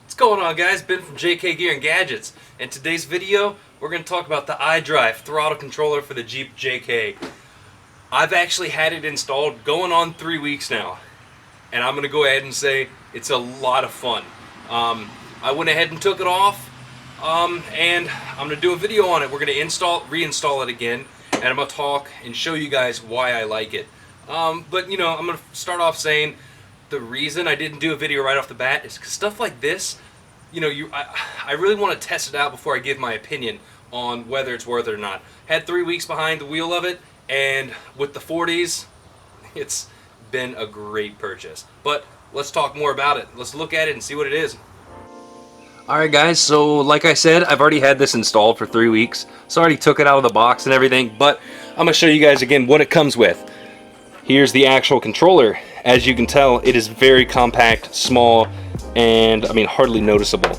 What's going on, guys? Ben from JK Gear and Gadgets. In today's video, we're going to talk about the iDrive throttle controller for the Jeep JK. I've actually had it installed going on 3 weeks now, and I'm going to go ahead and say it's a lot of fun. I went ahead and took it off, and I'm going to do a video on it. We're going to reinstall it again, and I'm going to talk and show you guys why I like it. But you know, I'm going to start off saying the reason I didn't do a video right off the bat is because stuff like this, you know, I really want to test it out before I give my opinion on whether it's worth it or not. Had 3 weeks behind the wheel of it, and with the 40s, it's been a great purchase. But let's talk more about it. Let's look at it and see what it is. Alright guys, so like I said, I've already had this installed for 3 weeks. So I already took it out of the box and everything, but I'm going to show you guys again what it comes with. Here's the actual controller. As you can tell, it is very compact, small, and I mean hardly noticeable.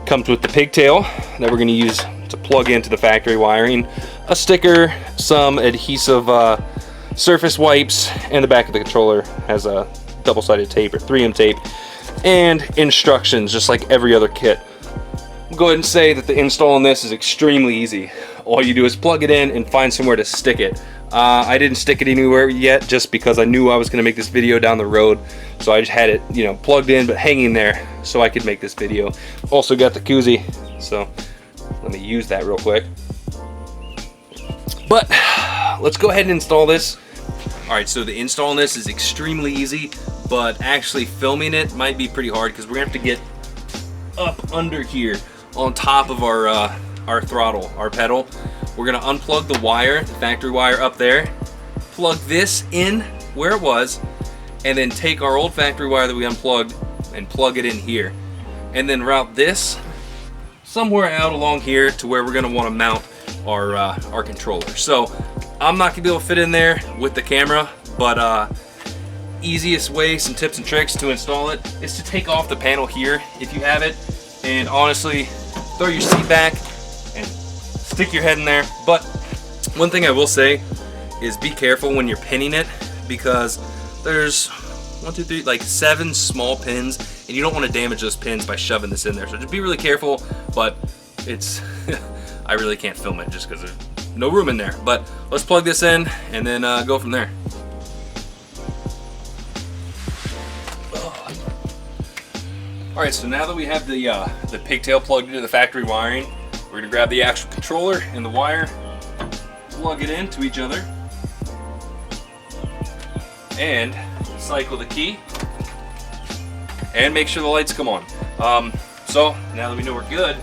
Comes with the pigtail that we're going to use to plug into the factory wiring, a sticker, some adhesive surface wipes, and the back of the controller has a double-sided tape or 3M tape, and instructions just like every other kit. I'll go ahead and say that the install on this is extremely easy. All you do is plug it in and find somewhere to stick it. I didn't stick it anywhere yet just because I knew I was going to make this video down the road, so I just had it, you know, plugged in but hanging there so I could make this video. Also got the koozie, so let me use that real quick. But let's go ahead and install this. Alright, so the install on this is extremely easy, but actually filming it might be pretty hard because we're going to have to get up under here on top of our throttle, our pedal. We're going to unplug the wire, the factory wire up there, plug this in where it was, and then take our old factory wire that we unplugged and plug it in here. And then route this somewhere out along here to where we're going to want to mount our controller. So I'm not going to be able to fit in there with the camera, but easiest way, some tips and tricks to install it is to take off the panel here if you have it, and honestly throw your seat back and stick your head in there. But one thing I will say is be careful when you're pinning it, because there's 1, 2, 3, like 7 small pins, and you don't want to damage those pins by shoving this in there. So just be really careful, but it's I really can't film it just because there's no room in there. But let's plug this in and then go from there. Alright, so now that we have the pigtail plugged into the factory wiring, we're going to grab the actual controller and the wire, plug it into each other, and cycle the key, and make sure the lights come on. So now that we know we're good,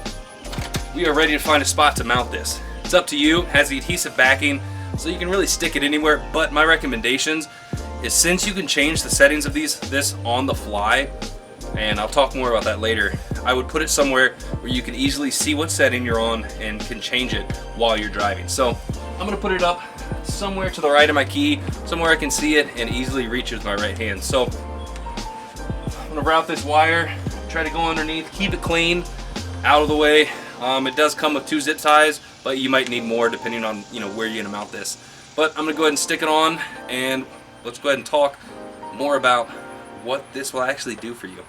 we are ready to find a spot to mount this. It's up to you. It has the adhesive backing, so you can really stick it anywhere, but my recommendations is, since you can change the settings of this on the fly, and I'll talk more about that later, I would put it somewhere where you can easily see what setting you're on and can change it while you're driving. So I'm going to put it up somewhere to the right of my key, somewhere I can see it and easily reach it with my right hand. So I'm going to route this wire, try to go underneath, keep it clean, out of the way. It does come with 2 zip ties, but you might need more depending on, you know, where you're going to mount this. But I'm going to go ahead and stick it on, and let's go ahead and talk more about what this will actually do for you.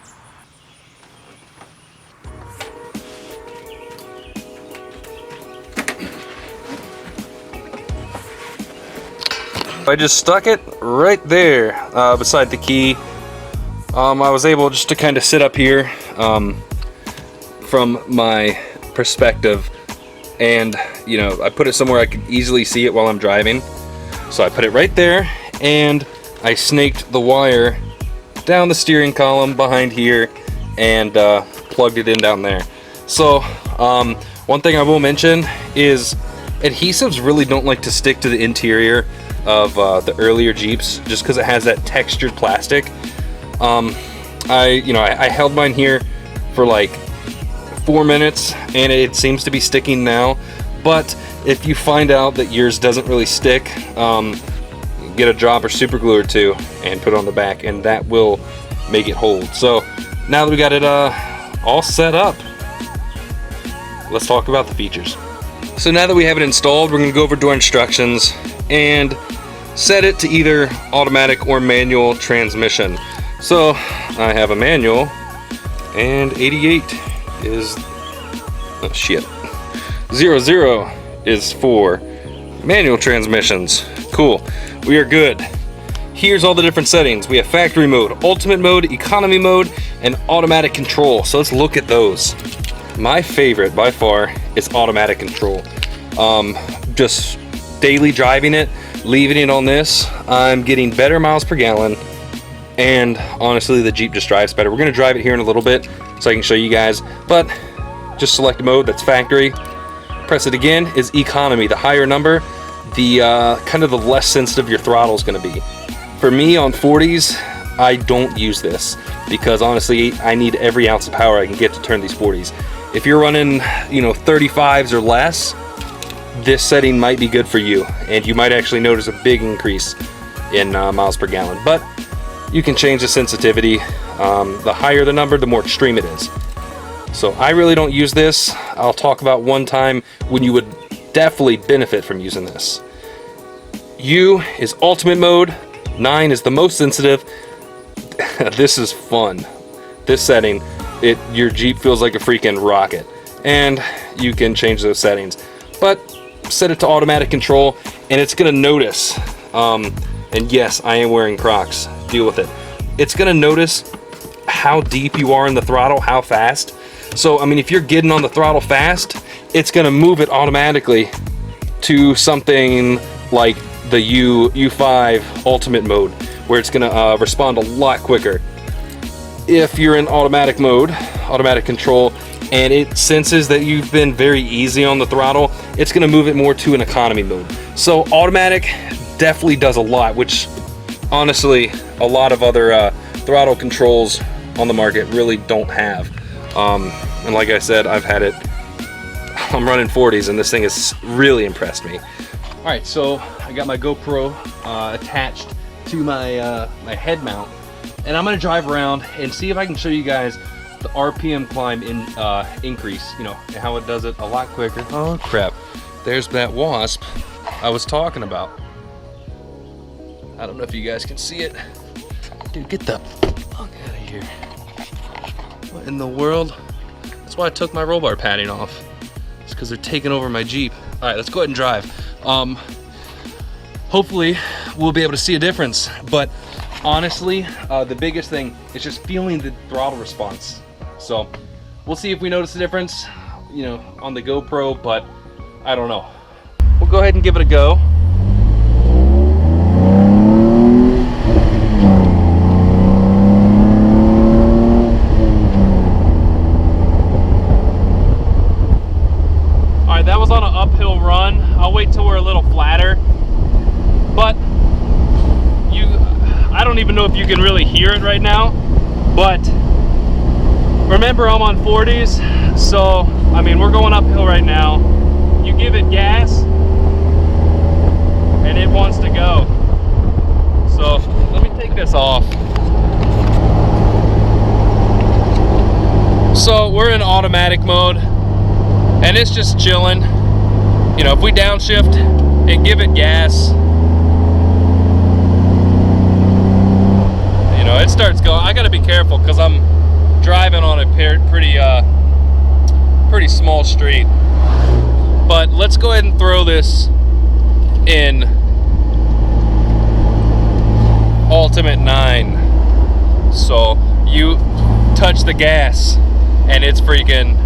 I just stuck it right there beside the key. I was able just to kind of sit up here from my perspective, and you know, I put it somewhere I could easily see it while I'm driving. So I put it right there, and I snaked the wire down the steering column behind here and plugged it in down there. So one thing I will mention is adhesives really don't like to stick to the interior of the earlier Jeeps, just because it has that textured plastic. I held mine here for like 4 minutes and it seems to be sticking now, but if you find out that yours doesn't really stick, get a drop or super glue or 2 and put it on the back, and that will make it hold. So now that we got it all set up, let's talk about the features. So now that we have it installed, we're going to go over door instructions, and set it to either automatic or manual transmission. So I have a manual, and 88 is, oh shit, 00 is for manual transmissions. Cool, we are good. Here's all the different settings. We have factory mode, ultimate mode, economy mode, and automatic control. So let's look at those. My favorite by far is automatic control. Just daily driving it, leaving it on this, I'm getting better miles per gallon, and honestly the Jeep just drives better. We're gonna drive it here in a little bit so I can show you guys, but just select a mode, that's factory. Press it again, is economy. The higher number, the kind of the less sensitive your throttle is gonna be. For me on 40s, I don't use this because honestly I need every ounce of power I can get to turn these 40s. If you're running, you know, 35s or less, this setting might be good for you, and you might actually notice a big increase in miles per gallon. But you can change the sensitivity. The higher the number, the more extreme it is. So I really don't use this. I'll talk about one time when you would definitely benefit from using this. U is ultimate mode. 9 is the most sensitive. This is fun. This setting, your Jeep feels like a freaking rocket, and you can change those settings. But set it to automatic control, and it's gonna notice. And yes, I am wearing Crocs. Deal with it. It's gonna notice how deep you are in the throttle, how fast. So I mean, if you're getting on the throttle fast, it's gonna move it automatically to something like the U5 ultimate mode, where it's gonna respond a lot quicker. If you're in automatic mode, automatic control, and it senses that you've been very easy on the throttle, it's gonna move it more to an economy mode. So automatic definitely does a lot, which honestly a lot of other throttle controls on the market really don't have. And like I said, I've had it, I'm running 40s, and this thing has really impressed me. All right, so I got my GoPro attached to my my head mount, and I'm gonna drive around and see if I can show you guys the RPM climb increase, you know, how it does it a lot quicker. Oh crap, there's that wasp I was talking about. I don't know if you guys can see it. Dude, get the fuck out of here. What in the world? That's why I took my roll bar padding off. It's because they're taking over my Jeep. All right, let's go ahead and drive. Hopefully we'll be able to see a difference, but honestly, the biggest thing is just feeling the throttle response. So we'll see if we notice a difference, you know, on the GoPro, but I don't know. We'll go ahead and give it a go. All right, that was on an uphill run. I'll wait till we're a little flatter, but I don't even know if you can really hear it right now, but remember I'm on 40s, so I mean we're going uphill right now. You give it gas and it wants to go. So let me take this off. So we're in automatic mode and it's just chilling. You know, if we downshift and give it gas, you know, it starts going. I gotta be careful because I'm driving on a pretty small street. But let's go ahead and throw this in Ultimate 9. So you touch the gas and it's freaking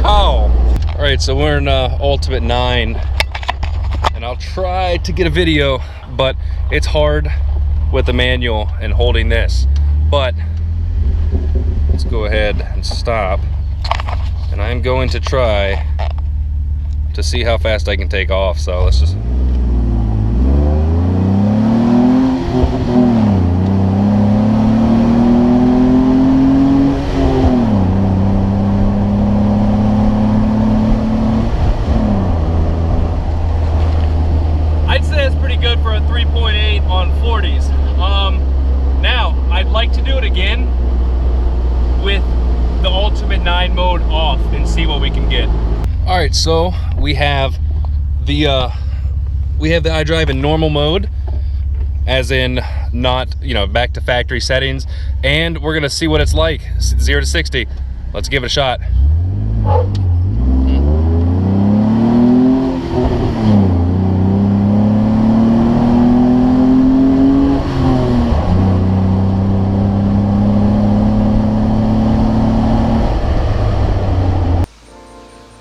All right, so we're in Ultimate 9, and I'll try to get a video, but it's hard with the manual and holding this. But let's go ahead and stop, and I'm going to try to see how fast I can take off. So let's just good for a 3.8 on 40s. Now to do it again with the Ultimate 9 mode off and see what we can get. All right, so we have the iDrive in normal mode, as in not, you know, back to factory settings, and we're gonna see what it's like 0 to 60. Let's give it a shot.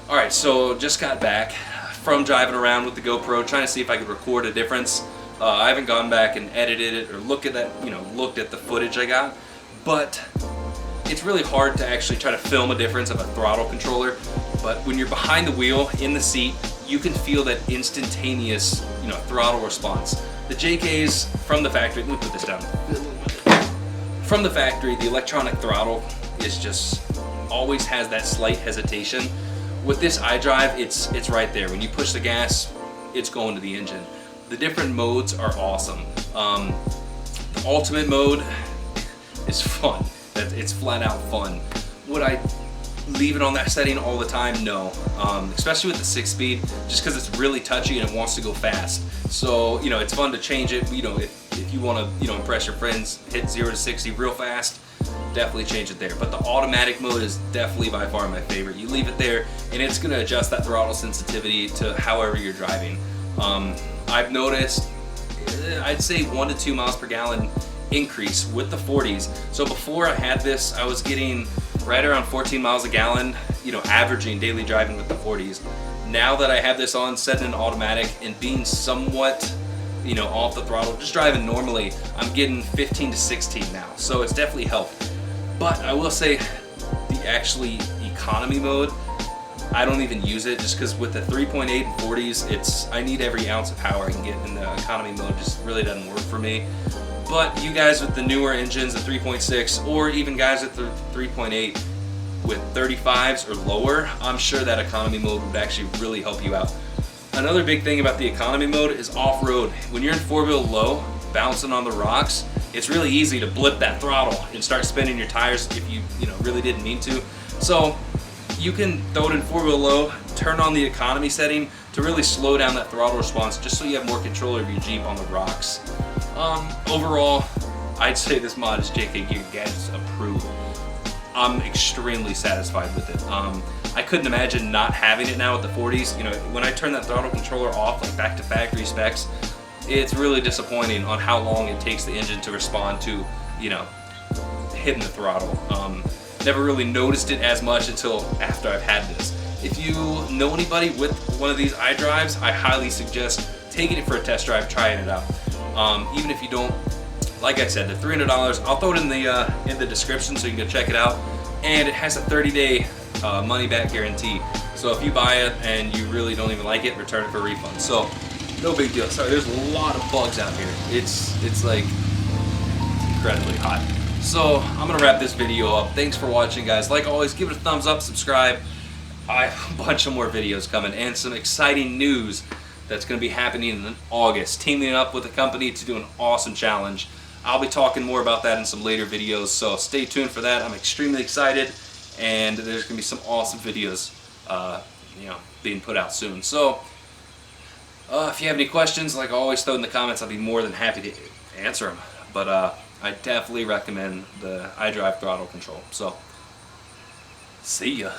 All right, so just got back from driving around with the GoPro, trying to see if I could record a difference. I haven't gone back and edited it or looked at that, looked at the footage I got, but it's really hard to actually try to film a difference of a throttle controller. But when you're behind the wheel in the seat, you can feel that instantaneous, throttle response. The JKs from the factory, let me put this down. From the factory, the electronic throttle is just always has that slight hesitation. With this iDrive, it's right there. When you push the gas, it's going to the engine. The different modes are awesome. The ultimate mode is fun. It's flat out fun. Would I leave it on that setting all the time? No. Especially with the 6-speed, just because it's really touchy and it wants to go fast. So, it's fun to change it. If you want to, impress your friends, hit 0 to 60 real fast, definitely change it there. But the automatic mode is definitely by far my favorite. You leave it there and it's going to adjust that throttle sensitivity to however you're driving. I've noticed, I'd say 1 to 2 miles per gallon increase with the 40s. So before I had this, I was getting right around 14 miles a gallon, averaging daily driving with the 40s. Now that I have this on, set in automatic, and being somewhat, off the throttle, just driving normally, I'm getting 15 to 16 now. So it's definitely helped. But I will say, the actually economy mode, I don't even use it, just because with the 3.8 and 40s, I need every ounce of power I can get in the economy mode. Just really doesn't work for me. But you guys with the newer engines, the 3.6, or even guys with the 3.8 with 35s or lower, I'm sure that economy mode would actually really help you out. Another big thing about the economy mode is off-road. When you're in 4-wheel low, bouncing on the rocks, it's really easy to blip that throttle and start spinning your tires if you really didn't mean to. So you can throw it in 4-wheel low, turn on the economy setting to really slow down that throttle response, just so you have more control of your Jeep on the rocks. Overall, I'd say this mod is JK Gear Gadgets approved. I'm extremely satisfied with it. I couldn't imagine not having it now with the 40s. When I turn that throttle controller off, like back to factory specs, it's really disappointing on how long it takes the engine to respond to, hitting the throttle. Never really noticed it as much until after I've had this. If you know anybody with one of these iDrives, I highly suggest taking it for a test drive, trying it out. Even if you don't, like I said, the $300, I'll throw it in the description so you can go check it out. And it has a 30-day money-back guarantee. So if you buy it and you really don't even like it, return it for a refund. So no big deal. Sorry, there's a lot of bugs out here. It's like incredibly hot. So I'm gonna wrap this video up. Thanks for watching, guys. Like always, give it a thumbs up, subscribe. I have a bunch of more videos coming and some exciting news that's going to be happening in August, teaming up with a company to do an awesome challenge. I'll be talking more about that in some later videos, so stay tuned for that. I'm extremely excited, and there's going to be some awesome videos being put out soon. So if you have any questions, like always, throw in the comments. I'll be more than happy to answer them. But I definitely recommend the iDrive throttle control. So see ya.